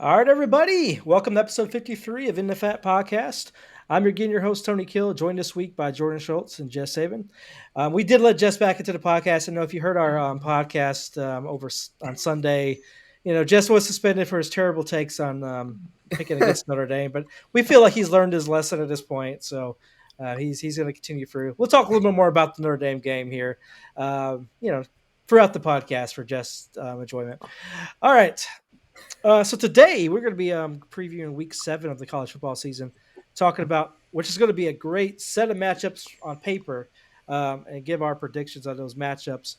All right, everybody. Welcome to episode 53 of In the Fat Podcast. I'm your host, Tony Kill, joined this week by Jordan Schultz and Jess Saban. We did let Jess back into the podcast. I know if you heard our podcast on Sunday, Jess was suspended for his terrible takes on picking against Notre Dame, but we feel like he's learned his lesson at this point. So he's going to continue through. We'll talk a little bit more about the Notre Dame game here, throughout the podcast for Jess' enjoyment. All right. So today we're going to be previewing Week 7 of the college football season, talking about which is going to be a great set of matchups on paper, and give our predictions on those matchups.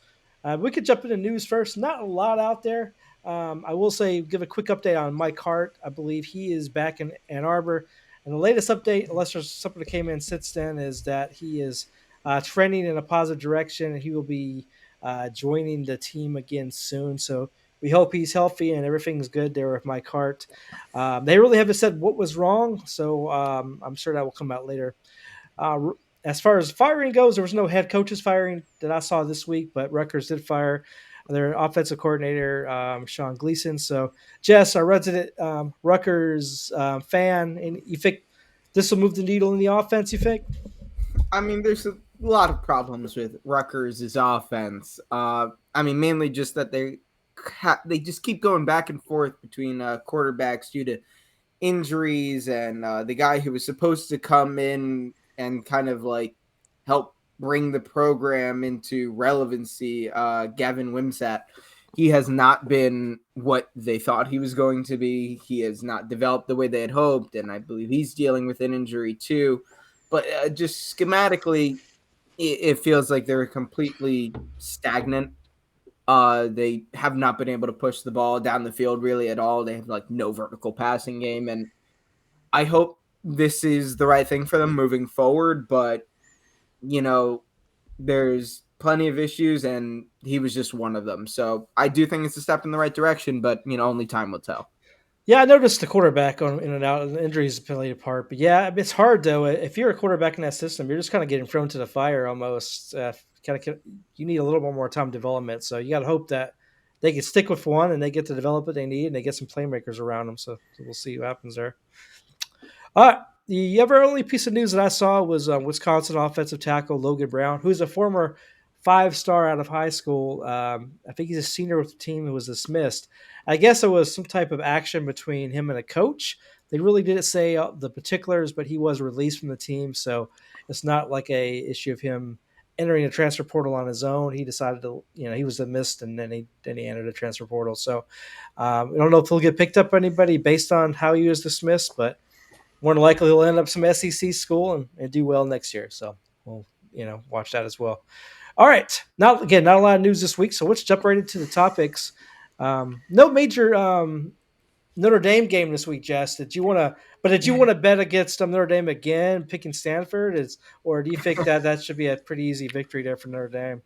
We could jump into news first. Not a lot out there. I will say, give a quick update on Mike Hart. I believe he is back in Ann Arbor, and the latest update, unless there's something that came in since then, is that he is trending in a positive direction, and he will be joining the team again soon. So we hope he's healthy and everything's good there with Mike Hart. They really haven't said what was wrong, so I'm sure that will come out later. As far as firing goes, there was no head coaches firing that I saw this week, but Rutgers did fire their offensive coordinator, Sean Gleason. So, Jess, our resident Rutgers fan, and you think this will move the needle in the offense, you think? I mean, there's a lot of problems with Rutgers' offense. Mainly just that they just keep going back and forth between quarterbacks due to injuries, and the guy who was supposed to come in and kind of like help bring the program into relevancy, Gavin Wimsatt. He has not been what they thought he was going to be. He has not developed the way they had hoped, and I believe he's dealing with an injury too. But just schematically, it feels like they're completely stagnant. They have not been able to push the ball down the field really at all. They have like no vertical passing game, and I hope this is the right thing for them moving forward. But you know, there's plenty of issues, and he was just one of them. So I do think it's a step in the right direction, but only time will tell. Yeah, I noticed the quarterback on in and out, and injuries played a part. But yeah, it's hard though. If you're a quarterback in that system, you're just kind of getting thrown to the fire almost. You need a little bit more time development. So you got to hope that they can stick with one and they get the development they need, and they get some playmakers around them. So we'll see what happens there. The other only piece of news that I saw was Wisconsin offensive tackle Logan Brown, who's a former five-star out of high school. I think he's a senior with the team who was dismissed. I guess there was some type of action between him and a coach. They really didn't say the particulars, but he was released from the team, so it's not like a issue of him entering a transfer portal on his own. He decided to, he was dismissed, and then he entered a transfer portal. So I don't know if he'll get picked up by anybody based on how he was dismissed, but more than likely he'll end up some SEC school and do well next year. So we'll watch that as well. All right, now again, not a lot of news this week, so let's jump right into the topics. No major Notre Dame game this week, Jess. Did you want to bet against Notre Dame again, picking Stanford? Or do you think that should be a pretty easy victory there for Notre Dame?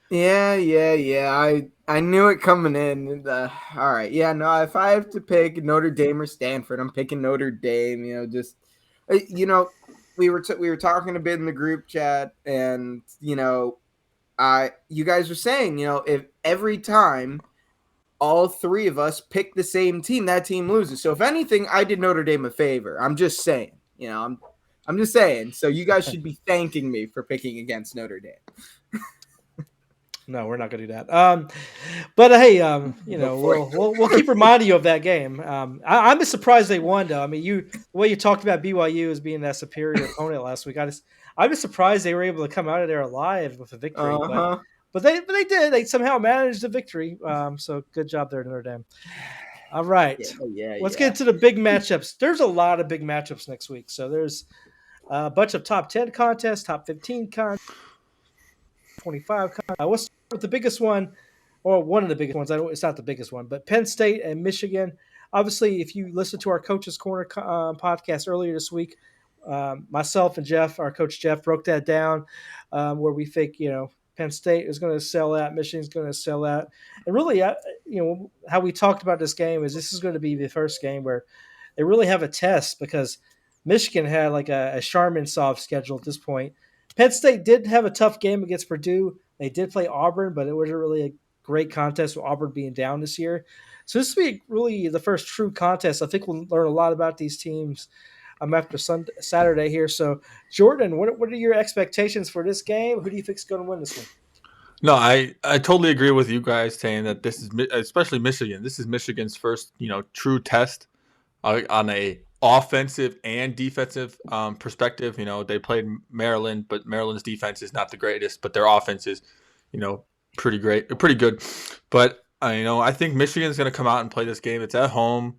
Yeah. I knew it coming in. All right. Yeah, no, if I have to pick Notre Dame or Stanford, I'm picking Notre Dame. We were talking a bit in the group chat, and you guys were saying, if every time all three of us pick the same team, that team loses. So if anything, I did Notre Dame a favor. I'm just saying. I'm just saying. So you guys should be thanking me for picking against Notre Dame. No, we're not going to do that. But hey, Before we'll keep reminding you of that game. I'm just surprised they won, though. I mean, the way you talked about BYU as being that superior opponent last week, I'm just surprised they were able to come out of there alive with a victory. Uh-huh. But they did. They somehow managed the victory. So good job there, Notre Dame. All right, let's get into the big matchups. There's a lot of big matchups next week. So there's a bunch of top 10 contests, top 15 contests. 25. Let's start with the biggest one, or one of the biggest ones. It's not the biggest one, but Penn State and Michigan. Obviously, if you listen to our Coach's Corner podcast earlier this week, myself and Jeff, our coach Jeff, broke that down, where we think Penn State is going to sell out, Michigan's going to sell out, and really, how we talked about this game is this is going to be the first game where they really have a test because Michigan had like a Charmin soft schedule at this point. Penn State did have a tough game against Purdue. They did play Auburn, but it wasn't really a great contest with Auburn being down this year. So this will be really the first true contest. I think we'll learn a lot about these teams after Saturday here. So, Jordan, what are your expectations for this game? Who do you think is going to win this one? No, I totally agree with you guys saying that this is especially Michigan. This is Michigan's first true test on a offensive and defensive perspective. They played Maryland, but Maryland's defense is not the greatest, but their offense is pretty great, pretty good. But I think Michigan's going to come out and play this game. It's at home.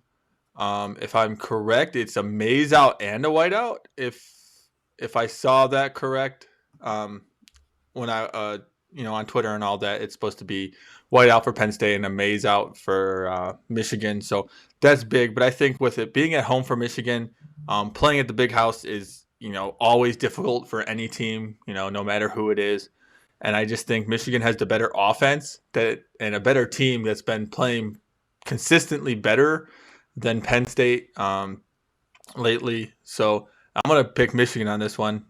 If I'm correct, it's a maize out and a whiteout. If I saw that correct, when I on Twitter and all that, it's supposed to be whiteout for Penn State and a maize out for Michigan. So that's big. But I think with it being at home for Michigan, playing at the big house is always difficult for any team. No matter who it is. And I just think Michigan has the better offense and a better team that's been playing consistently better than Penn State lately. So I'm going to pick Michigan on this one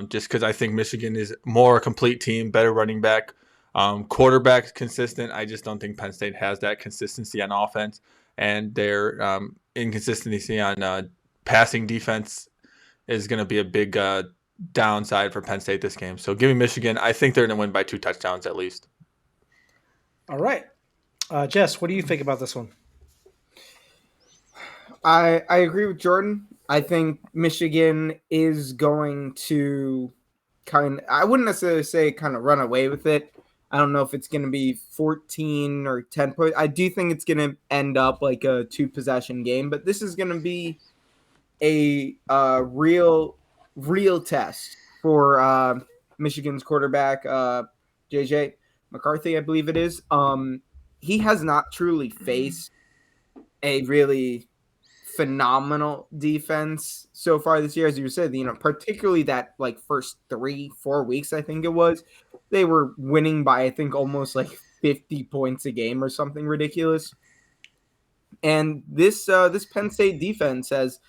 just because I think Michigan is more a complete team, better running back, quarterback consistent. I just don't think Penn State has that consistency on offense, and their inconsistency on passing defense is going to be a big downside for Penn State this game. So give me Michigan. I think they're going to win by 2 touchdowns at least. All right. Jess, what do you think about this one? I agree with Jordan. I think Michigan is going to I wouldn't necessarily say kind of run away with it. I don't know if it's going to be 14 or 10 points. I do think it's going to end up like a 2-possession game, but this is going to be a real test for Michigan's quarterback, JJ McCarthy, I believe it is. He has not truly faced a really phenomenal defense so far this year, as you said. Particularly that like first 3-4 weeks, I think it was, they were winning by I think almost like 50 points a game or something ridiculous. And this Penn State defense has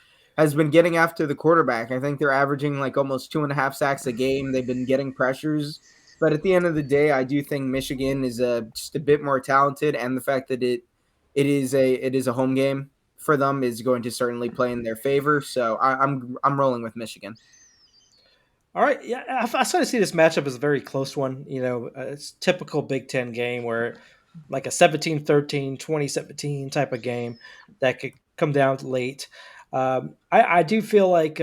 been getting after the quarterback. I think they're averaging like almost 2.5 sacks a game. They've been getting pressures, but at the end of the day, I do think Michigan is just a bit more talented, and the fact that it is a home game for them is going to certainly play in their favor. So I'm rolling with Michigan. All right. Yeah, I sort of see this matchup as a very close one. It's typical Big Ten game where like a 17-13, 20-17 type of game that could come down to late. I do feel like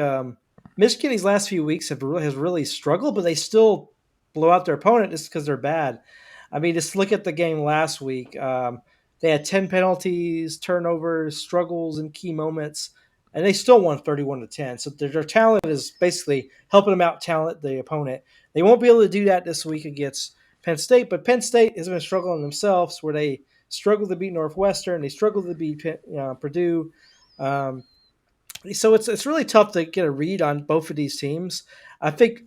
Michigan these last few weeks has really struggled, but they still blow out their opponent just because they're bad. I mean, just look at the game last week. They had 10 penalties, turnovers, struggles in key moments, and they still won 31-10. So their talent is basically helping them out talent the opponent. They won't be able to do that this week against Penn State, but Penn State has been struggling themselves where they struggled to beat Northwestern. They struggled to beat Purdue. So it's really tough to get a read on both of these teams. I think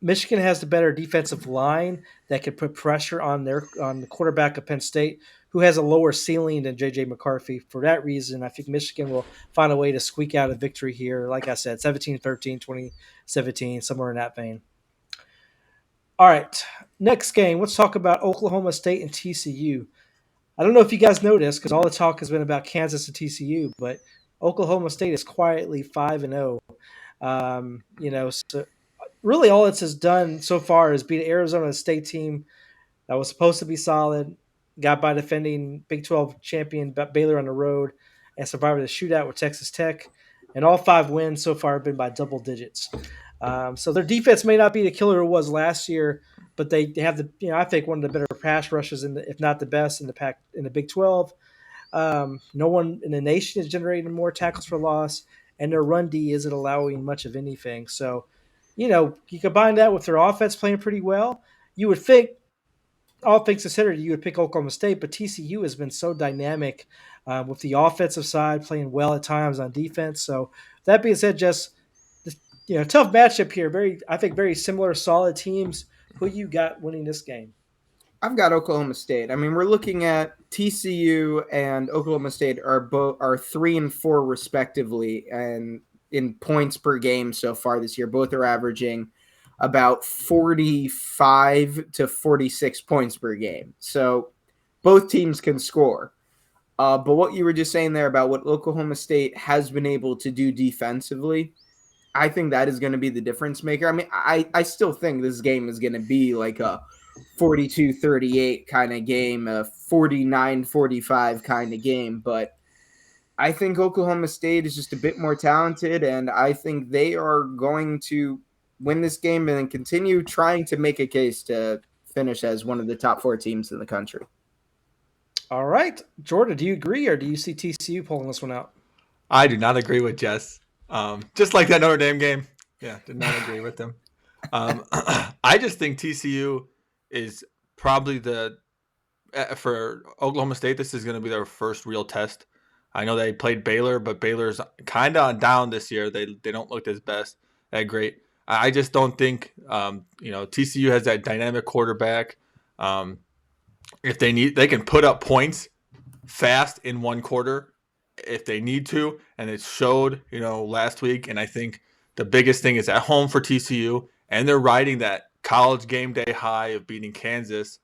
Michigan has the better defensive line that can put pressure on the quarterback of Penn State, who has a lower ceiling than J.J. McCarthy. For that reason, I think Michigan will find a way to squeak out a victory here. Like I said, 17-13, 20-17, somewhere in that vein. All right, next game. Let's talk about Oklahoma State and TCU. I don't know if you guys know this because all the talk has been about Kansas and TCU, but Oklahoma State is quietly 5-0. So really all it's has done so far is beat Arizona State team that was supposed to be solid, got by defending Big 12 champion Baylor on the road, and survived a shootout with Texas Tech. And all 5 wins so far have been by double digits. So their defense may not be the killer it was last year, but they have I think one of the better pass rushes if not the best in the Big 12. No one in the nation is generating more tackles for loss, and their run D isn't allowing much of anything. So, you combine that with their offense playing pretty well, you would think, all things considered, you would pick Oklahoma State, but TCU has been so dynamic with the offensive side playing well at times on defense. So that being said, just tough matchup here. I think very similar, solid teams. Who you got winning this game? I've got Oklahoma State. I mean, we're looking at TCU and Oklahoma State are 3 and 4 respectively, and in points per game so far this year, both are averaging about 45 to 46 points per game. So both teams can score. But what you were just saying there about what Oklahoma State has been able to do defensively, I think that is going to be the difference maker. I mean, I still think this game is going to be like a 42-38 kind of game, a 49-45 kind of game. But I think Oklahoma State is just a bit more talented, and I think they are going to win this game and continue trying to make a case to finish as one of the top 4 teams in the country. All right. Jordan, do you agree or do you see TCU pulling this one out? I do not agree with Jess. Just like that Notre Dame game. Yeah, did not agree with them. I just think TCU is probably for Oklahoma State, this is going to be their first real test. I know they played Baylor, but Baylor's kind of on down this year. They don't look that great. I just don't think TCU has that dynamic quarterback. If they need, they can put up points fast in one quarter if they need to, and it showed last week. And I think the biggest thing is at home for TCU, and they're riding that college game day high of beating Kansas.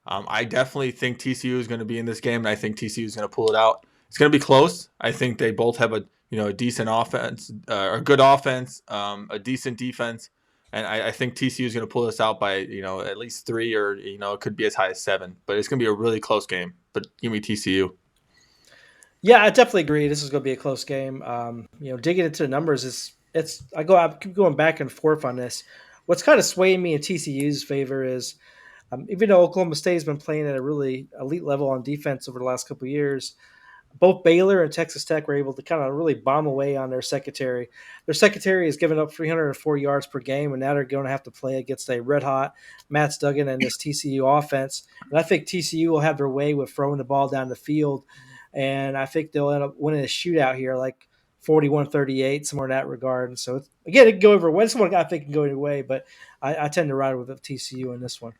I definitely think TCU is going to be in this game, and I think TCU is going to pull it out. It's going to be close. I think they both have a decent offense, a good offense, a decent defense, and I think TCU is going to pull this out by at least 3 or it could be as high as 7. But it's going to be a really close game. But give me TCU. Yeah, I definitely agree. This is going to be a close game. Digging into the numbers I keep going back and forth on this. What's kind of swaying me in TCU's favor is even though Oklahoma State has been playing at a really elite level on defense over the last couple of years, both Baylor and Texas Tech were able to kind of really bomb away on their secondary. Their secondary has given up 304 yards per game, and now they're going to have to play against a red-hot Matt Duggan and this TCU offense. And I think TCU will have their way with throwing the ball down the field, and I think they'll end up winning a shootout here, like 41-38, somewhere in that regard. And so, again, it can go over. This one I think can go either way, but I tend to ride with TCU in this one.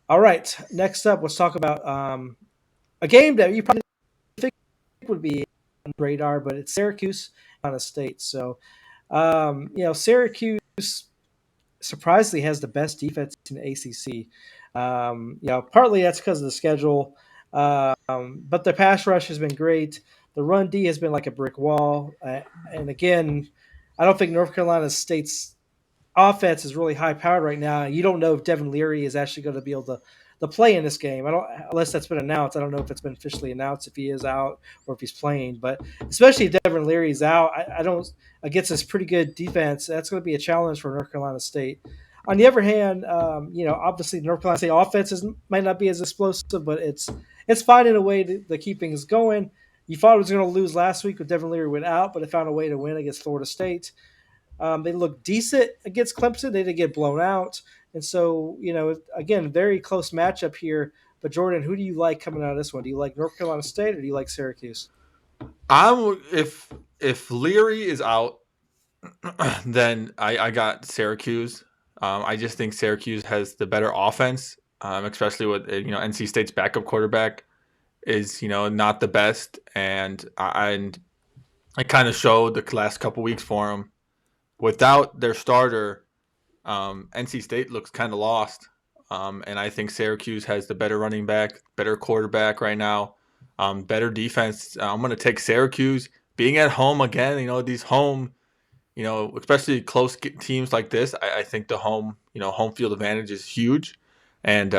All right, next up, let's talk about a game that you probably think would be on the radar, but it's Syracuse on a state. So, Syracuse surprisingly has the best defense in the ACC. Partly that's because of the schedule, but the pass rush has been great. The run D has been like a brick wall. And again, I don't think North Carolina State's offense is really high powered right now. You don't know if Devin Leary is actually going to be able to play in this game. Unless that's been announced. I don't know if it's been officially announced if he is out or if he's playing. But especially if Devin Leary is out, I don't against this pretty good defense. That's going to be a challenge for North Carolina State. On the other hand, obviously North Carolina State offense might not be as explosive, but it's finding a way to keep things going. You thought it was going to lose last week with Devin Leary went out, but it found a way to win against Florida State. They looked decent against Clemson. They didn't get blown out. And so, again, very close matchup here. But, Jordan, who do you like coming out of this one? Do you like North Carolina State or do you like Syracuse? If Leary is out, then I got Syracuse. I just think Syracuse has the better offense, especially with NC State's backup quarterback is not the best, and I kind of showed the last couple weeks for them. Without their starter, NC State looks kind of lost, and I think Syracuse has the better running back, better quarterback right now, better defense. I'm going to take Syracuse. Being at home again, these home, especially close teams like this, I think the home field advantage is huge, and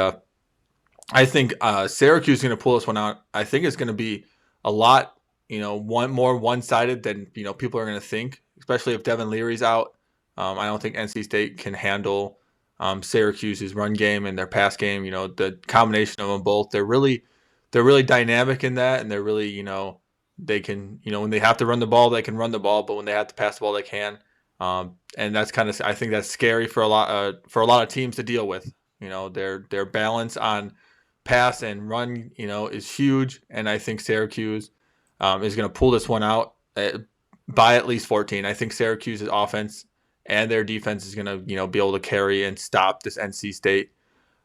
I think Syracuse is going to pull this one out. I think it's going to be a lot, more one-sided than people are going to think. Especially if Devin Leary's out. I don't think NC State can handle Syracuse's run game and their pass game. The combination of them both, they're really dynamic in that, and they're really, they can, when they have to run the ball, they can run the ball, but when they have to pass the ball, they can. And that's I think that's scary for a lot of teams to deal with. Their balance on pass and run, is huge, and I think Syracuse is going to pull this one out by at least 14. I think Syracuse's offense and their defense is going to, be able to carry and stop this NC State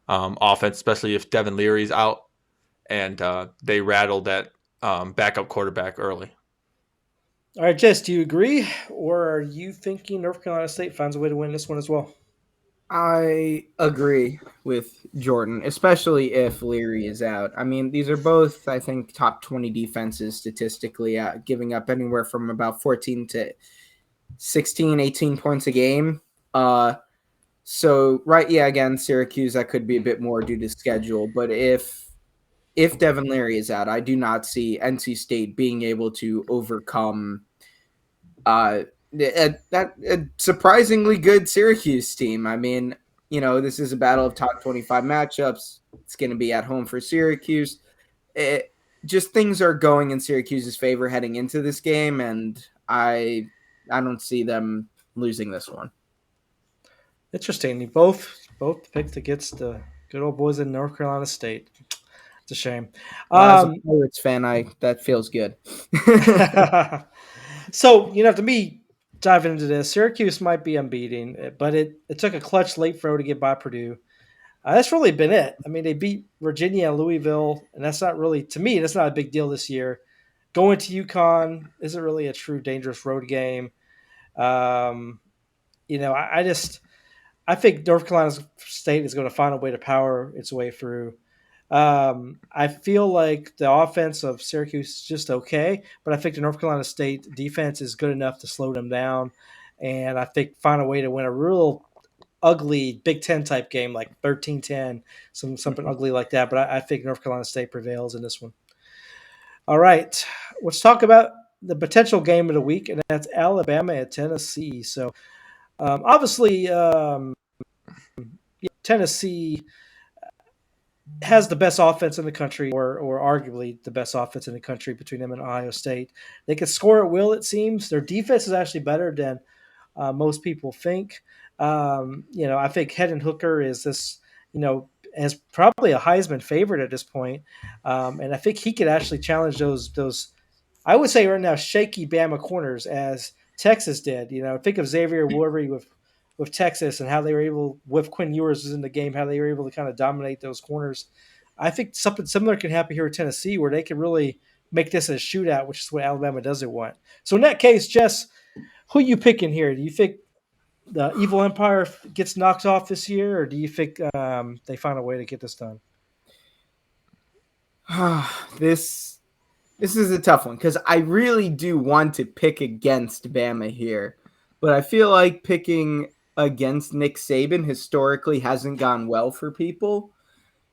offense, especially if Devin Leary's out and they rattled that backup quarterback early. All right, Jess, do you agree, or are you thinking North Carolina State finds a way to win this one as well? I agree with Jordan, especially if Leary is out. I mean, these are both, I think, top 20 defenses statistically, giving up anywhere from about 14 to 16, 18 points a game. So, right, yeah, again, Syracuse, that could be a bit more due to schedule. But if Devin Leary is out, I do not see NC State being able to overcome a surprisingly good Syracuse team. I mean, this is a battle of top 25 matchups. It's going to be at home for Syracuse. Just things are going in Syracuse's favor heading into this game, and I don't see them losing this one. Interesting. You both picked against the good old boys in North Carolina State. It's a shame. As a Pirates fan, that feels good. So, to me, diving into this, Syracuse might be unbeaten, but it took a clutch late throw to get by Purdue. That's really been it. I mean, they beat Virginia and Louisville, and that's not really, to me, that's not a big deal this year. Going to UConn isn't really a true dangerous road game. I think North Carolina State is going to find a way to power its way through. I feel like the offense of Syracuse is just okay, but I think the North Carolina State defense is good enough to slow them down, and I think find a way to win a real ugly Big Ten type game like 13-10, something ugly like that. But I think North Carolina State prevails in this one. All right, let's talk about the potential game of the week, and that's Alabama at Tennessee. So obviously, Tennessee has the best offense in the country, or arguably the best offense in the country between them and Ohio State. They can score at will, it seems. Their defense is actually better than most people think. I think Hendon Hooker is this, as probably a Heisman favorite at this point. And I think he could actually challenge those, I would say right now, shaky Bama corners as Texas did. Think of Xavier Worthy with Texas and how they were able, with Quinn Ewers was in the game, how they were able to kind of dominate those corners. I think something similar can happen here at Tennessee where they can really make this a shootout, which is what Alabama doesn't want. So in that case, Jess, who are you picking here? Do you think the Evil Empire gets knocked off this year, or do you think they find a way to get this done? This is a tough one because I really do want to pick against Bama here, but I feel like picking against Nick Saban historically hasn't gone well for people.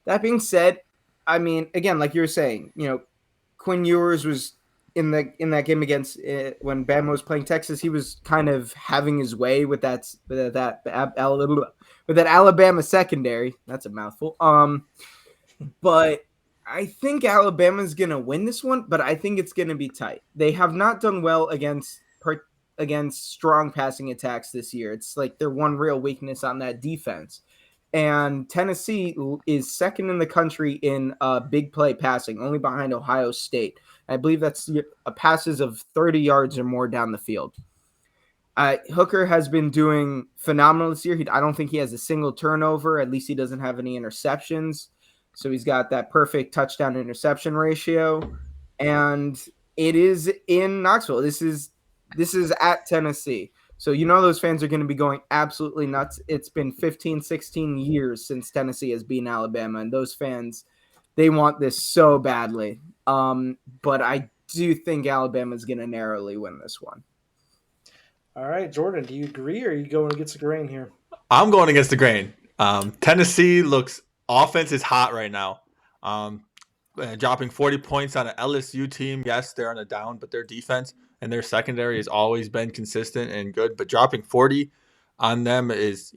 That being said, I mean, again, like you were saying, Quinn Ewers was in that game against when Bama was playing Texas. He was kind of having his way with that Alabama secondary. That's a mouthful. But I think Alabama's gonna win this one, but I think it's gonna be tight. They have not done well against strong passing attacks this year. It's like their one real weakness on that defense. And Tennessee is second in the country in big play passing, only behind Ohio State. I believe that's passes of 30 yards or more down the field. Hooker has been doing phenomenal this year. I don't think he has a single turnover. At least he doesn't have any interceptions. So he's got that perfect touchdown interception ratio. And it is in Knoxville. This is at Tennessee. So those fans are going to be going absolutely nuts. It's been 15, 16 years since Tennessee has beaten Alabama, and those fans, they want this so badly. But I do think Alabama is going to narrowly win this one. All right, Jordan, do you agree, or are you going against the grain here? I'm going against the grain. Tennessee offense is hot right now. Dropping 40 points on an LSU team. Yes, they're on a down, but their defense and their secondary has always been consistent and good. But dropping 40 on them is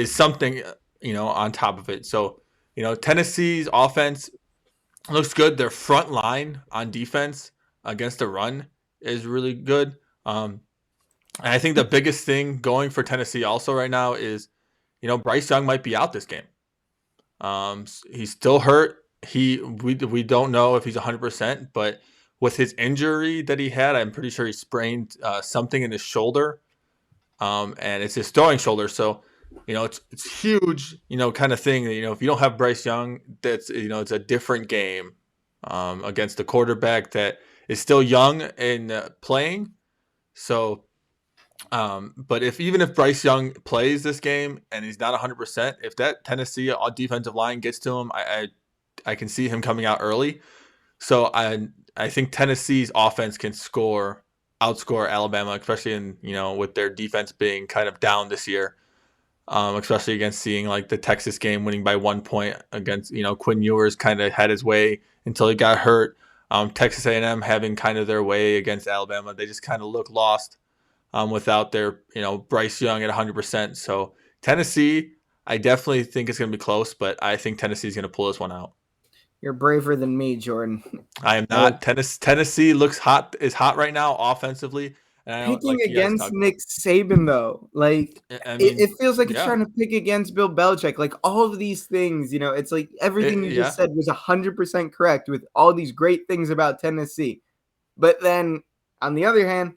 something, on top of it. So, Tennessee's offense looks good. Their front line on defense against the run is really good. And I think the biggest thing going for Tennessee also right now is, Bryce Young might be out this game. He's still hurt. We don't know if he's 100%, but with his injury that he had, I'm pretty sure he sprained something in his shoulder, and it's his throwing shoulder. So, it's huge, kind of thing. If you don't have Bryce Young, that's it's a different game against the quarterback that is still young and playing. So, But even if Bryce Young plays this game and he's not 100%, if that Tennessee defensive line gets to him, I can see him coming out early. So I think Tennessee's offense can outscore Alabama, especially in with their defense being kind of down this year. Especially against seeing like the Texas game winning by 1 point against Quinn Ewers kind of had his way until he got hurt. Texas A&M having kind of their way against Alabama, they just kind of look lost without their Bryce Young at 100%. So Tennessee, I definitely think it's going to be close, but I think Tennessee's going to pull this one out. You're braver than me, Jordan. I am not. Tennessee is hot right now offensively. And picking against Nick Saban, though, like it feels like it's trying to pick against Bill Belichick. Like all of these things, it's like everything you just said was 100% correct with all these great things about Tennessee. But then on the other hand,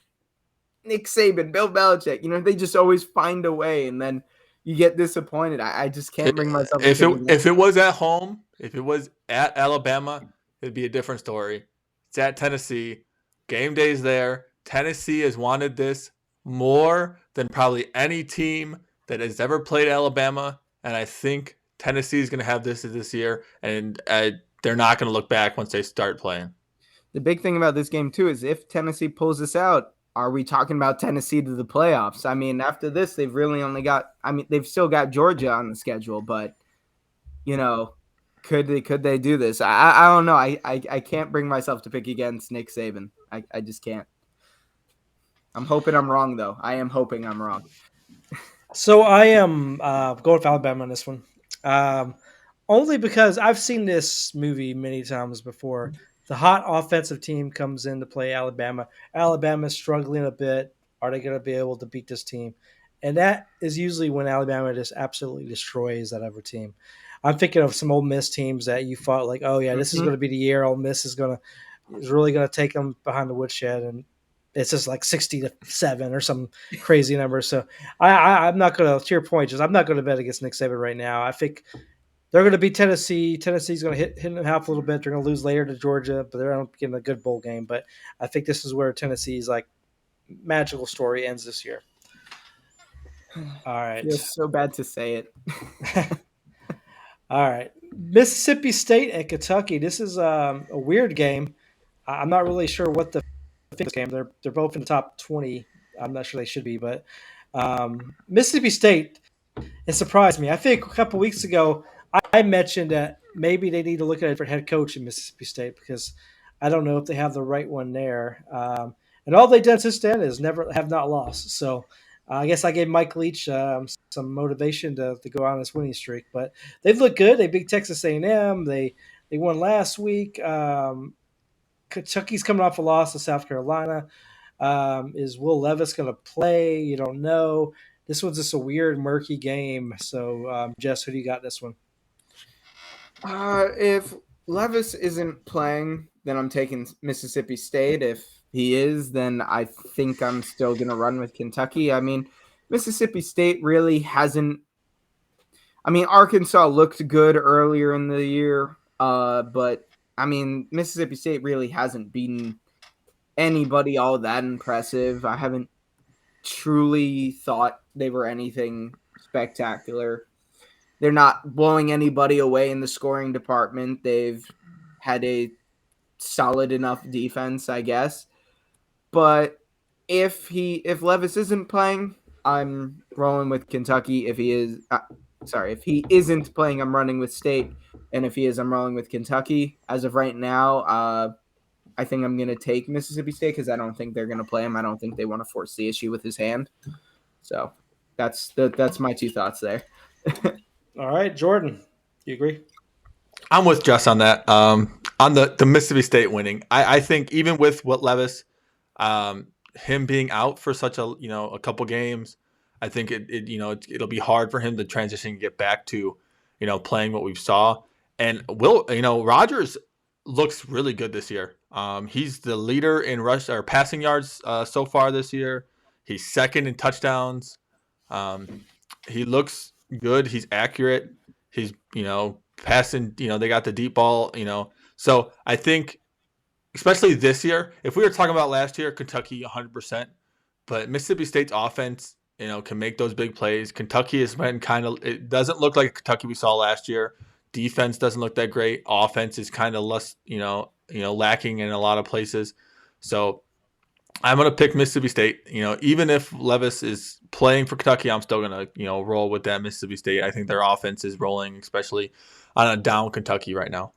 Nick Saban, Bill Belichick, they just always find a way, and then you get disappointed. I just can't bring myself. If it was at home, if it was at Alabama, it'd be a different story. It's at Tennessee. Game day's there. Tennessee has wanted this more than probably any team that has ever played Alabama, and I think Tennessee is going to have this year, and they're not going to look back once they start playing. The big thing about this game, too, is if Tennessee pulls this out, are we talking about Tennessee to the playoffs? I mean, after this, they've really only got – they've still got Georgia on the schedule, but, could they do this? I don't know. I can't bring myself to pick against Nick Saban. I just can't. I'm hoping I'm wrong, though. I am hoping I'm wrong. So I am going with Alabama on this one. Only because I've seen this movie many times before. The hot offensive team comes in to play Alabama. Alabama's struggling a bit. Are they going to be able to beat this team? And that is usually when Alabama just absolutely destroys that other team. I'm thinking of some Ole Miss teams that you thought like, oh yeah, this is going to be the year Ole Miss is really going to take them behind the woodshed, and it's just like 60-7 or some crazy number. So I'm not going to, to your point, I'm not going to bet against Nick Saban right now. I think they're going to beat Tennessee. Tennessee's going to hit in half a little bit. They're going to lose later to Georgia, but they're getting a good bowl game. But I think this is where Tennessee's like magical story ends this year. All right. It's so bad to say it. All right. Mississippi State and Kentucky. This is a weird game. I'm not really sure what the game. They're both in the top 20. I'm not sure they should be, but Mississippi State, it surprised me. I think a couple weeks ago I mentioned that maybe they need to look at a different head coach in Mississippi State because I don't know if they have the right one there. And all they've done since then is have not lost. So I guess I gave Mike Leach some motivation to go on this winning streak. But they've looked good. They beat Texas A&M. They won last week. Kentucky's coming off a loss to South Carolina. Is Will Levis going to play? You don't know. This one's just a weird, murky game. So, Jess, who do you got this one? If Levis isn't playing, then I'm taking Mississippi State. If he is, then I think I'm still going to run with Kentucky. I mean, Mississippi State really hasn't – Arkansas looked good earlier in the year, but – Mississippi State really hasn't beaten anybody all that impressive. I haven't truly thought they were anything spectacular. They're not blowing anybody away in the scoring department. They've had a solid enough defense, I guess. But if Levis isn't playing, I'm rolling with Kentucky. If he isn't playing, I'm running with State. And if he is, I'm rolling with Kentucky. As of right now, I think I'm going to take Mississippi State because I don't think they're going to play him. I don't think they want to force the issue with his hand. So that's my two thoughts there. All right, Jordan, you agree? I'm with Jess on that. On the Mississippi State winning, I think even with what Levis, him being out for such a couple games, I think it'll be hard for him to transition and get back to playing what we saw. And Rodgers looks really good this year. He's the leader in rush or passing yards so far this year. He's second in touchdowns. He looks good. He's accurate. He's passing. They got the deep ball. So I think, especially this year, if we were talking about last year, Kentucky 100%. but Mississippi State's offense, can make those big plays. Kentucky has been it doesn't look like Kentucky we saw last year. Defense doesn't look that great. Offense is kind of less, lacking in a lot of places. So I'm going to pick Mississippi State. Even if Levis is playing for Kentucky, I'm still going to, roll with that Mississippi State. I think their offense is rolling, especially on a down Kentucky right now.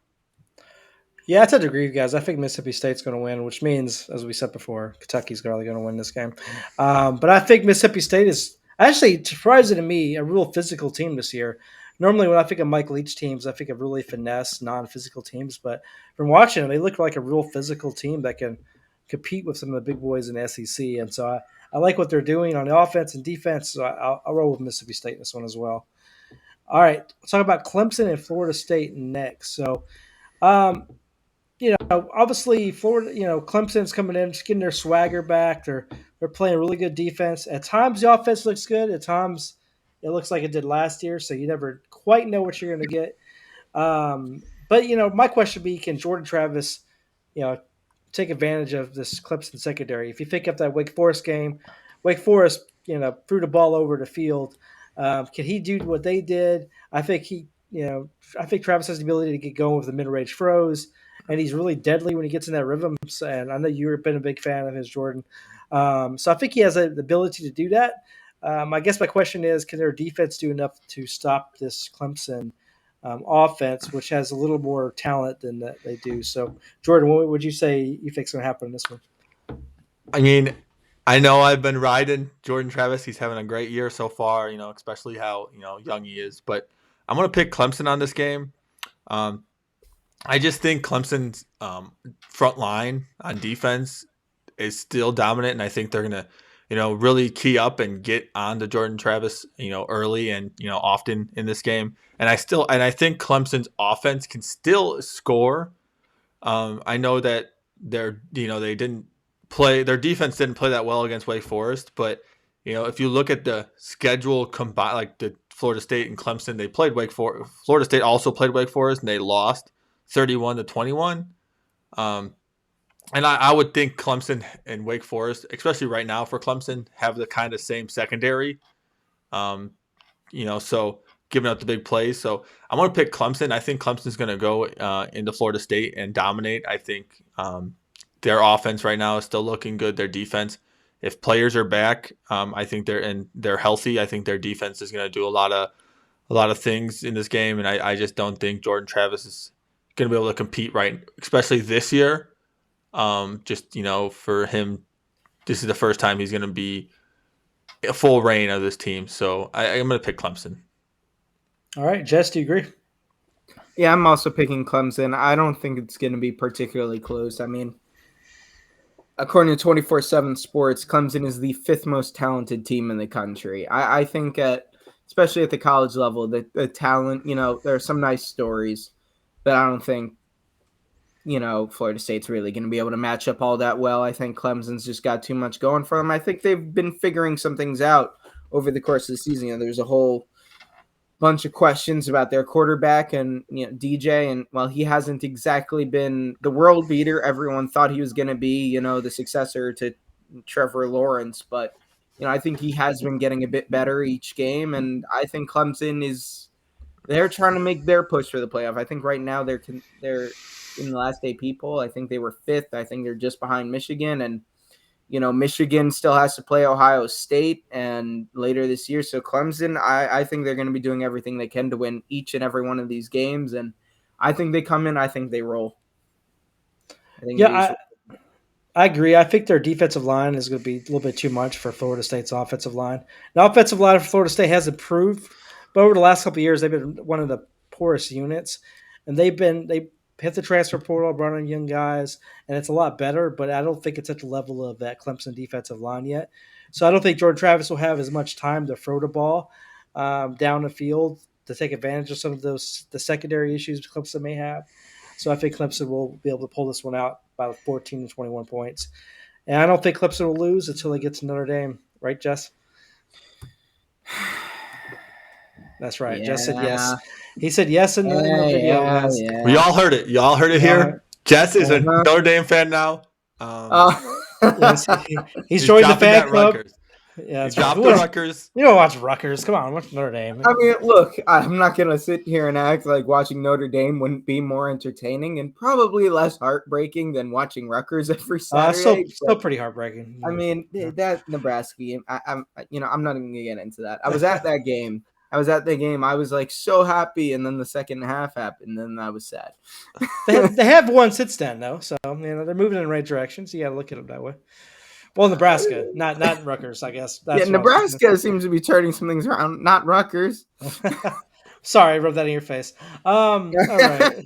Yeah, I tend to agree with you guys. I think Mississippi State's going to win, which means, as we said before, Kentucky's probably going to win this game. But I think Mississippi State is actually, surprising to me, a real physical team this year. Normally, when I think of Mike Leach teams, I think of really finesse, non-physical teams. But from watching them, they look like a real physical team that can compete with some of the big boys in the SEC. And so I like what they're doing on the offense and defense. So I'll roll with Mississippi State in this one as well. All right, let's talk about Clemson and Florida State next. So, obviously Florida, Clemson's coming in, just getting their swagger back. They're playing really good defense. At times the offense looks good. At times it looks like it did last year. So you never quite know what you're going to get. But my question would be, can Jordan Travis, take advantage of this Clemson secondary? If you think of that Wake Forest game, Wake Forest, threw the ball over the field. Can he do what they did? I think Travis has the ability to get going with the mid-range throws, and he's really deadly when he gets in that rhythm. And I know you've been a big fan of his, Jordan. So I think he has the ability to do that. I guess my question is, can their defense do enough to stop this Clemson offense, which has a little more talent than that they do? So, Jordan, what would you say you think is going to happen in this one? I mean, I know I've been riding Jordan Travis. He's having a great year so far, especially how, young he is. But I'm going to pick Clemson on this game. I just think Clemson's front line on defense is still dominant, and I think they're going to, really key up and get on to Jordan Travis, early and, often in this game. And I think Clemson's offense can still score. I know that they didn't play, their defense didn't play that well against Wake Forest, but if you look at the schedule combined, like the Florida State and Clemson, they played Wake Forest. Florida State also played Wake Forest, and they lost 31-21. And I would think Clemson and Wake Forest, especially right now for Clemson, have the kind of same secondary. So giving up the big plays. So I'm going to pick Clemson. I think Clemson's going to go into Florida State and dominate. I think their offense right now is still looking good. Their defense, if players are back, I think they're healthy. I think their defense is going to do a lot of things in this game, and I just don't think Jordan Travis is going to be able to compete right, especially this year. For him, this is the first time he's going to be a full reign of this team. So I'm going to pick Clemson. All right, Jess, do you agree? Yeah, I'm also picking Clemson. I don't think it's going to be particularly close. I mean, according to 24/7 Sports, Clemson is the fifth most talented team in the country. I think especially at the college level, the talent, there are some nice stories, but I don't think, Florida State's really going to be able to match up all that well. I think Clemson's just got too much going for them. I think they've been figuring some things out over the course of the season. There's a whole bunch of questions about their quarterback and DJ, and while he hasn't exactly been the world beater everyone thought he was going to be, the successor to Trevor Lawrence, but I think he has been getting a bit better each game, and I think Clemson they're trying to make their push for the playoff. I think right now they're in the last 8 people. I think they were 5th. I think they're just behind Michigan, and Michigan still has to play Ohio State and later this year. So Clemson, I think they're going to be doing everything they can to win each and every one of these games. And I think they come in. I think they roll. I agree. I think their defensive line is going to be a little bit too much for Florida State's offensive line. The offensive line for Florida State has improved, but over the last couple of years, they've been one of the poorest units. And they hit the transfer portal, brought in young guys, and it's a lot better, but I don't think it's at the level of that Clemson defensive line yet. So I don't think Jordan Travis will have as much time to throw the ball down the field to take advantage of some of the secondary issues Clemson may have. So I think Clemson will be able to pull this one out by 14 to 21 points. And I don't think Clemson will lose until they get to Notre Dame. Right, Jess? That's right. Yeah. Jess said yes. He said yes in the video. Yeah. We all heard it. You all heard it here. Jess is a Notre Dame fan now. Yes, he's He's joined the dropping fan that club. Rutgers. Yeah, He that's right. dropped the Rutgers. You don't watch Rutgers. Come on, watch Notre Dame. I mean, look, I'm not going to sit here and act like watching Notre Dame wouldn't be more entertaining and probably less heartbreaking than watching Rutgers every Saturday. Still pretty heartbreaking. I mean, that Nebraska game, I'm not even gonna get into that. I was at that game. I was like so happy, and then the second half happened, and then I was sad. They have won since then, though, so they're moving in the right direction. So you got to look at them that way. Well, Nebraska, not Rutgers, I guess. That's Nebraska seems to be turning some things around, not Rutgers. Sorry, I rubbed that in your face. All right.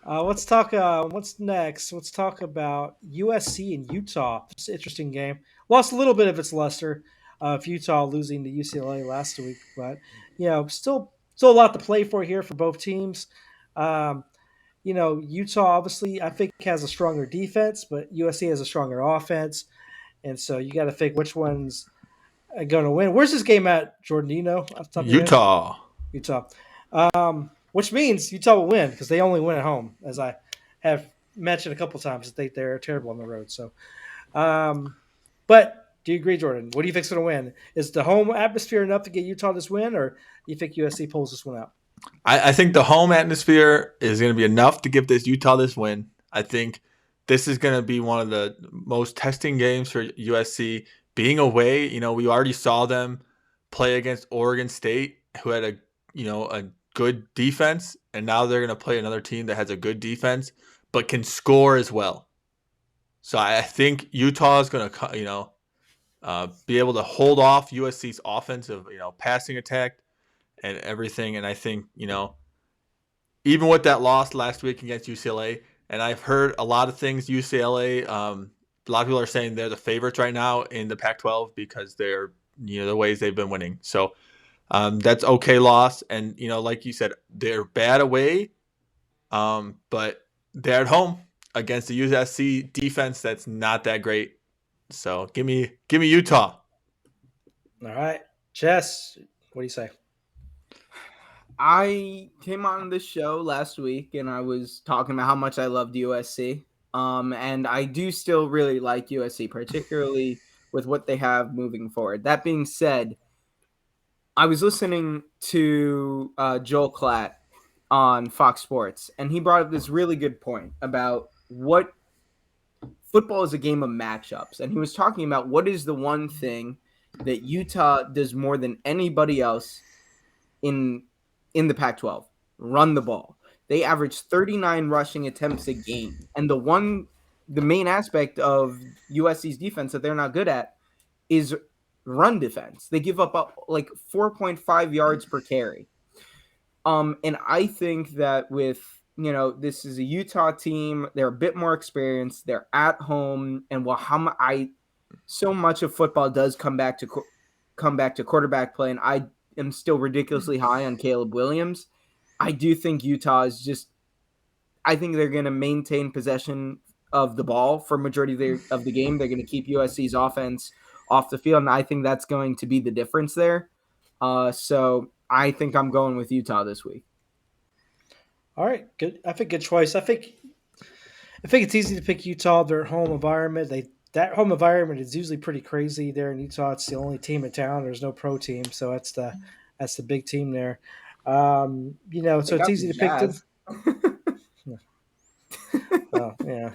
Let's talk. What's next? Let's talk about USC and Utah. It's an interesting game. Lost a little bit of its luster of Utah losing to UCLA last week, but still a lot to play for here for both teams. Utah obviously I think has a stronger defense, but USC has a stronger offense, and so you got to think which one's going to win. Where's this game at, Jordan? Do you know? Off the top of your head? Utah. Utah. Which means Utah will win because they only win at home, as I have mentioned a couple times. They're terrible on the road. So, but do you agree, Jordan? What do you think's going to win? Is the home atmosphere enough to get Utah this win, or do you think USC pulls this one out? I think the home atmosphere is going to be enough to give this Utah this win. I think this is going to be one of the most testing games for USC. Being away, we already saw them play against Oregon State, who had a good defense, and now they're going to play another team that has a good defense but can score as well. So I think Utah is going to be able to hold off USC's offensive passing attack and everything. And I think even with that loss last week against UCLA, and I've heard a lot of things UCLA, a lot of people are saying they're the favorites right now in the Pac-12 because they're the ways they've been winning. So that's okay loss. And, like you said, they're bad away, but they're at home against the USC defense that's not that great. So give me Utah. All right. Jess, what do you say? I came on this show last week and I was talking about how much I loved USC. And I do still really like USC, particularly with what they have moving forward. That being said, I was listening to Joel Klatt on Fox Sports, and he brought up this really good point about what football is a game of matchups. And he was talking about what is the one thing that Utah does more than anybody else in the Pac-12, run the ball. They average 39 rushing attempts a game. And the main aspect of USC's defense that they're not good at is run defense. They give up like 4.5 yards per carry. And I think that with, this is a Utah team, they're a bit more experienced, they're at home, and so much of football does come back to quarterback play, and I am still ridiculously high on Caleb Williams. I do think Utah I think they're going to maintain possession of the ball for majority of the game. They're going to keep USC's offense off the field, and I think that's going to be the difference there. So I think I'm going with Utah this week. All right, good. I think good choice. I think it's easy to pick Utah. Their home environment. That home environment is usually pretty crazy there in Utah. It's the only team in town. There's no pro team, so that's the big team there. So it's easy to pick them. Oh yeah.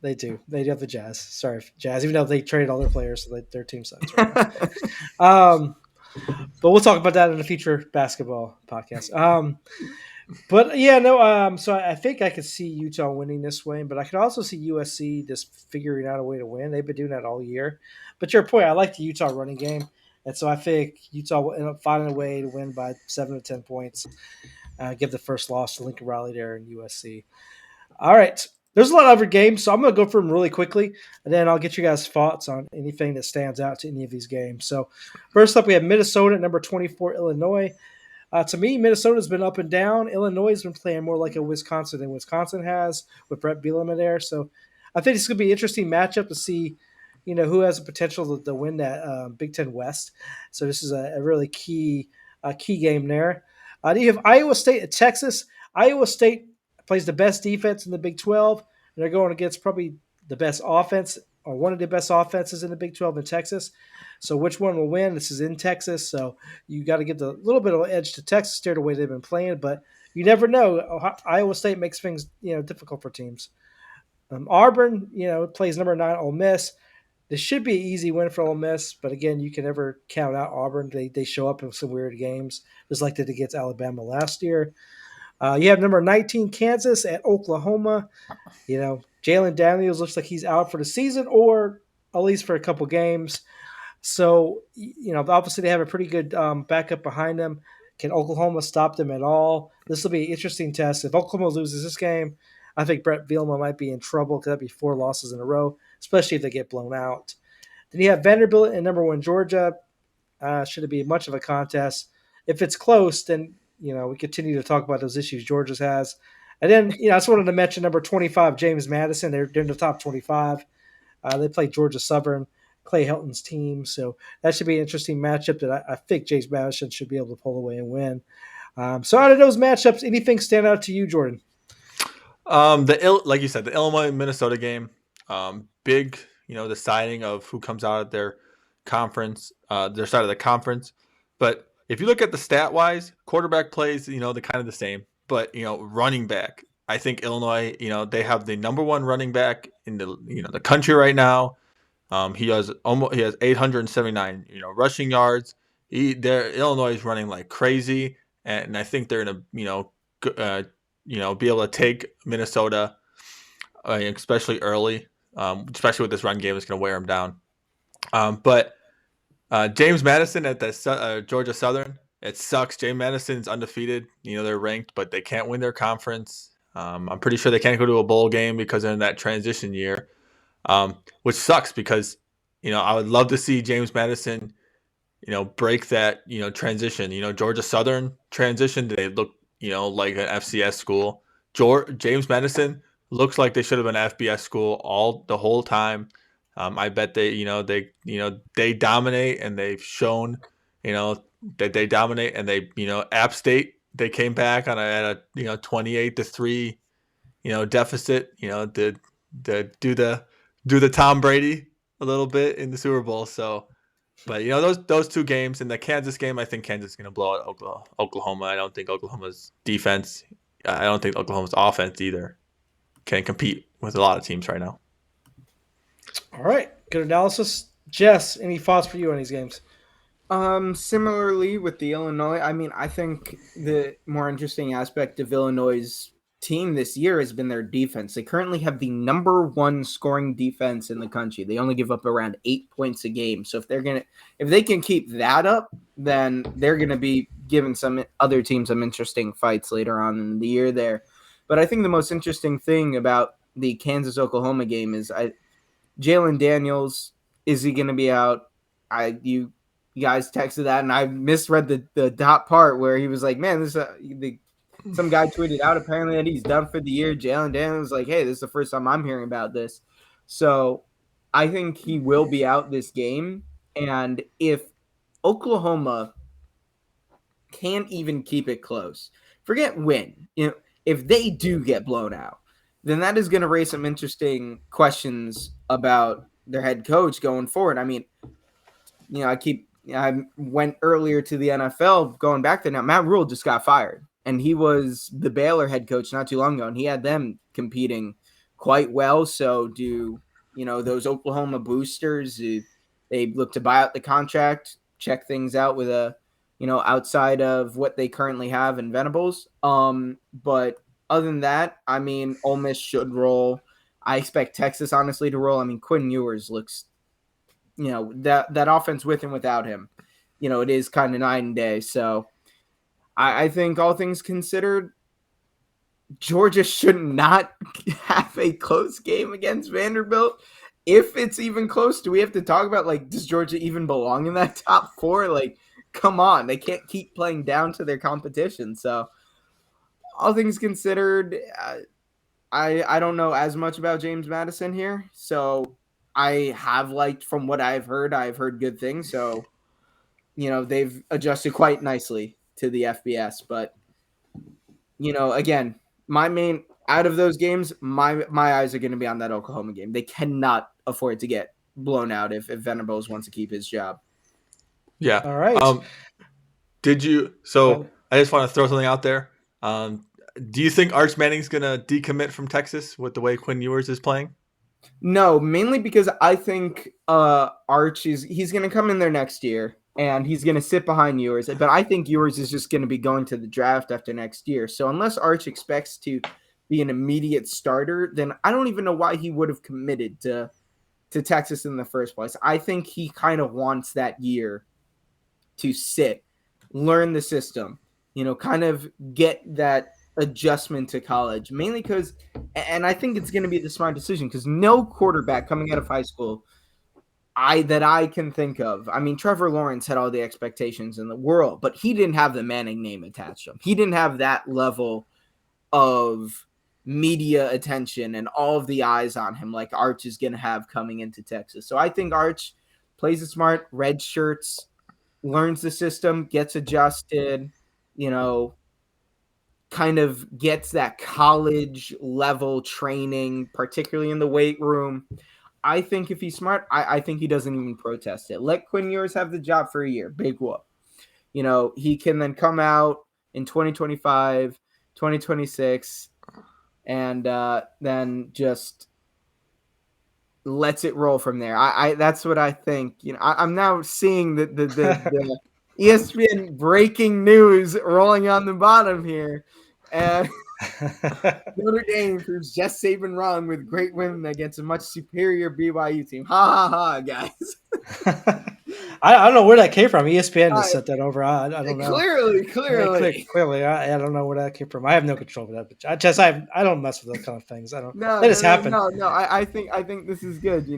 They do. They do have the Jazz. Sorry, Jazz. Even though they traded all their players, so their team sucks right now. But we'll talk about that in a future basketball podcast. So I think I could see Utah winning this way, but I could also see USC just figuring out a way to win. They've been doing that all year. But your point, I like the Utah running game, and so I think Utah will end up finding a way to win by 7 to 10 points. Give the first loss to Lincoln Riley there in USC. All right. There's a lot of other games, so I'm going to go through them really quickly, and then I'll get you guys' thoughts on anything that stands out to any of these games. So first up, we have Minnesota at number 24, Illinois. To me, Minnesota's been up and down. Illinois has been playing more like a Wisconsin than Wisconsin has with Brett Bielema there. So I think it's going to be an interesting matchup to see, who has the potential to win that Big Ten West. So this is a really key game there. You have Iowa State at Texas. Iowa State plays the best defense in the Big 12. they're going against probably the best offense or one of the best offenses in the Big 12 in Texas. So which one will win? This is in Texas, so you got to give the little bit of edge to Texas there the way they've been playing, but you never know. Iowa State makes things difficult for teams. Auburn, plays number 9 Ole Miss. This should be an easy win for Ole Miss, but again, you can never count out Auburn. They show up in some weird games, just like they did against Alabama last year. You have number 19 Kansas at Oklahoma. Jalen Daniels looks like he's out for the season or at least for a couple games. So, obviously they have a pretty good backup behind them. Can Oklahoma stop them at all? This will be an interesting test. If Oklahoma loses this game, I think Brett Bielema might be in trouble because that'd be 4 losses in a row, especially if they get blown out. Then you have Vanderbilt and number 1 Georgia. Should it be much of a contest? If it's close, then we continue to talk about those issues Georgia's has. And then I just wanted to mention number 25 James Madison. They're in the top 25. They play Georgia Southern, Clay Helton's team. So that should be an interesting matchup that I think James Madison should be able to pull away and win. So out of those matchups, anything stand out to you, Jordan? Like you said, the Illinois-Minnesota game, big, deciding of who comes out of their conference, their side of the conference. But if you look at the stat-wise, quarterback plays, they're kind of the same. But, running back, I think Illinois, they have the number 1 running back in the country right now. He has 879, rushing yards. Illinois is running like crazy, and I think they're gonna, be able to take Minnesota, especially early, especially with this run game, is going to wear them down. But James Madison at the Georgia Southern, it sucks. James Madison's undefeated. They're ranked, but they can't win their conference. I'm pretty sure they can't go to a bowl game because they're in that transition year, which sucks because, I would love to see James Madison, break that, transition. Georgia Southern transition, they look, like an FCS school. James Madison looks like they should have been an FBS school the whole time. I bet they dominate, and they've shown, that they dominate, and they, App State, they came back at a 28-3, deficit, to do the Tom Brady a little bit in the Super Bowl. So, but those 2 games, and the Kansas game, I think Kansas is going to blow out Oklahoma. I don't think Oklahoma's defense, I don't think Oklahoma's offense either can compete with a lot of teams right now. All right, good analysis. Jess, any thoughts for you on these games? Similarly with the Illinois, I think the more interesting aspect of Illinois' team this year has been their defense. They currently have the number 1 scoring defense in the country. They only give up around 8 points a game. So if they can keep that up, then they're gonna be giving some other teams some interesting fights later on in the year there. But I think the most interesting thing about the Kansas-Oklahoma game is Jalen Daniels. Is he gonna be out? You guys texted that, and I misread the top part where he was like, man, some guy tweeted out apparently that he's done for the year. Jalen Daniels was like, hey, this is the first time I'm hearing about this. So I think he will be out this game. And if Oklahoma can't even keep it close, forget win, if they do get blown out, then that is going to raise some interesting questions about their head coach going forward. I went earlier to the NFL, going back there now. Matt Rule just got fired, and he was the Baylor head coach not too long ago, and he had them competing quite well. So do, those Oklahoma boosters, they look to buy out the contract, check things out with outside of what they currently have in Venables. But other than that, Ole Miss should roll. I expect Texas, honestly, to roll. Quinn Ewers looks, that offense with and without him, it is kind of night and day. So I think all things considered, Georgia should not have a close game against Vanderbilt. If it's even close, do we have to talk about, does Georgia even belong in that top 4? Come on. They can't keep playing down to their competition. So all things considered, I don't know as much about James Madison here. So I have from what I've heard good things. So, they've adjusted quite nicely to the FBS. But, again, my main out of those games, my eyes are going to be on that Oklahoma game. They cannot afford to get blown out if Venables wants to keep his job. Yeah. All right. Did you? So I just want to throw something out there. Do you think Arch Manning's going to decommit from Texas with the way Quinn Ewers is playing? No, mainly because I think Arch he's going to come in there next year and he's going to sit behind Ewers. But I think Ewers is just going to be going to the draft after next year. So unless Arch expects to be an immediate starter, then I don't even know why he would have committed to Texas in the first place. I think he kind of wants that year to sit, learn the system, kind of get that adjustment to college, mainly because, and I think it's going to be the smart decision because no quarterback coming out of high school that I can think of. I mean, Trevor Lawrence had all the expectations in the world, but he didn't have the Manning name attached to him. He didn't have that level of media attention and all of the eyes on him like Arch is going to have coming into Texas. So I think Arch plays it smart, red shirts, learns the system, gets adjusted, kind of gets that college level training, particularly in the weight room. I think if he's smart, I think he doesn't even protest it. Let Quinn Ewers have the job for a year. Big whoop. He can then come out in 2025, 2026, and then just lets it roll from there. I that's what I think. I'm now seeing the ESPN breaking news rolling on the bottom here. And Notre Dame proves Jess Saban wrong with great win against a much superior BYU team. Ha ha ha, guys. I don't know where that came from. ESPN just sent that over. I don't know. Clearly. I don't know where that came from. I have no control over that. But I don't mess with those kind of things. I don't. No, that just happened. No. I think this is good.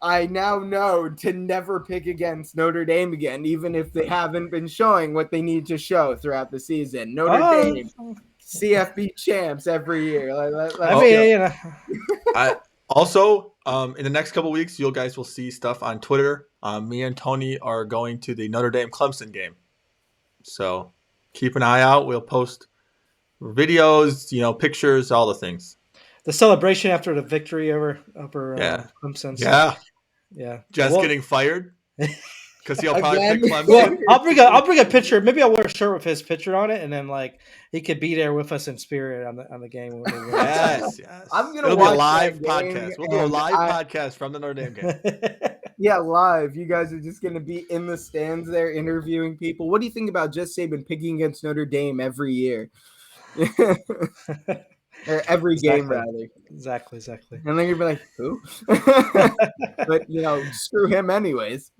I now know to never pick against Notre Dame again, even if they haven't been showing what they need to show throughout the season. Notre Dame, CFB champs every year. Also, in the next couple of weeks, you guys will see stuff on Twitter. Me and Tony are going to the Notre Dame Clemson game. So keep an eye out. We'll post videos, pictures, all the things. The celebration after the victory over Clemson. Yeah. Jess getting fired because he'll probably pick Clemson. Well, I'll bring a picture. Maybe I'll wear a shirt with his picture on it, and then he could be there with us in spirit on the game. Yes. I'm gonna It'll watch be a live that game, podcast. We'll do a live podcast from the Notre Dame game. Yeah, live. You guys are just gonna be in the stands there interviewing people. What do you think about Jess Saban picking against Notre Dame every year? Or every game, rather. Exactly. And then you'd be like, who? But, screw him anyways.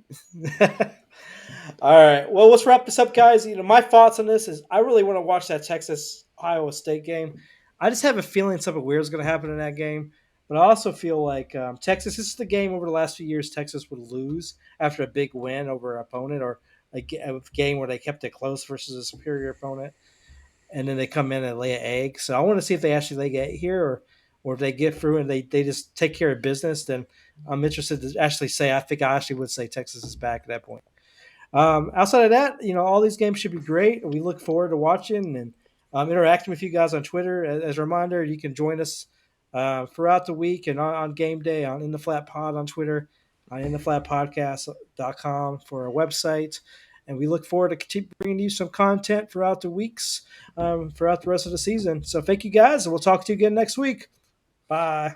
All right. Well, let's wrap this up, guys. My thoughts on this is I really want to watch that Texas-Iowa State game. I just have a feeling something weird is going to happen in that game. But I also feel like Texas, this is the game over the last few years Texas would lose after a big win over an opponent or a game where they kept it close versus a superior opponent. And then they come in and lay an egg. So I want to see if they actually lay an egg here or if they get through and they just take care of business. Then I'm interested to actually say I think I actually would say Texas is back at that point. Outside of that, all these games should be great. We look forward to watching and interacting with you guys on Twitter. As a reminder, you can join us throughout the week and on game day on In the Flat Pod on Twitter, on intheflatpodcast.com for our website. And we look forward to keep bringing you some content throughout the weeks, throughout the rest of the season. So thank you guys, and we'll talk to you again next week. Bye.